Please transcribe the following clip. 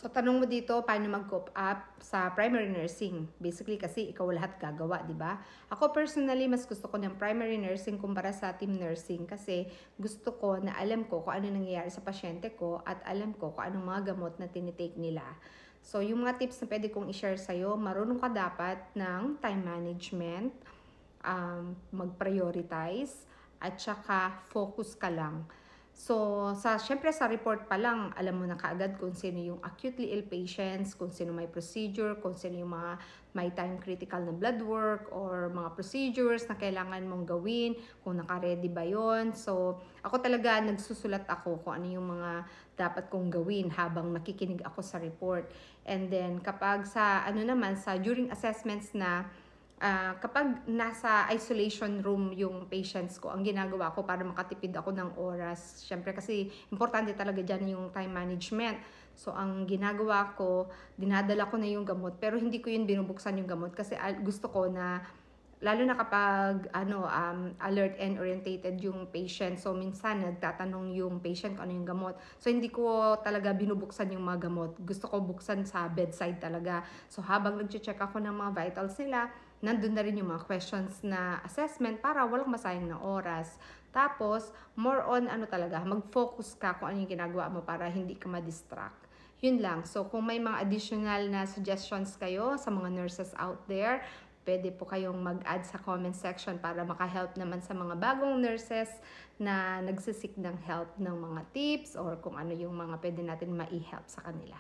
So, tanong mo dito, paano mag-cope up sa primary nursing? Basically, kasi ikaw lahat gagawa, di ba? Ako personally, mas gusto ko ng primary nursing kumpara sa team nursing kasi gusto ko na alam ko kung ano nangyayari sa pasyente ko at alam ko kung anong mga gamot na tinitake nila. So, yung mga tips na pwede kong i-share sa'yo, marunong ka dapat ng time management, mag-prioritize, at saka focus ka lang. So, syempre sa report pa lang, alam mo na kaagad kung sino yung acutely ill patients, kung sino may procedure, kung sino yung mga may time critical na blood work or mga procedures na kailangan mong gawin, kung naka-ready ba yon. So, ako talaga nagsusulat ako kung ano yung mga dapat kong gawin habang nakikinig ako sa report. And then, kapag during assessments na kapag nasa isolation room yung patients ko, ang ginagawa ko para makatipid ako ng oras, syempre kasi importante talaga dyan yung time management. So, ang ginagawa ko, dinadala ko na yung gamot, pero hindi ko yun binubuksan yung gamot kasi gusto ko na, lalo na kapag alert and orientated yung patient. So, minsan nagtatanong yung patient kung ano yung gamot. So, hindi ko talaga binubuksan yung mga gamot. Gusto ko buksan sa bedside talaga. So, habang nag-check ako ng mga vitals nila, nandun na rin yung mga questions na assessment para walang masayang na oras. Tapos, more on mag-focus ka kung ano yung ginagawa mo para hindi ka ma-distract. Yun lang. So, kung may mga additional na suggestions kayo sa mga nurses out there, pwede po kayong mag-add sa comment section para maka-help naman sa mga bagong nurses na nagsisik ng help ng mga tips or kung ano yung mga pwede natin ma-help sa kanila.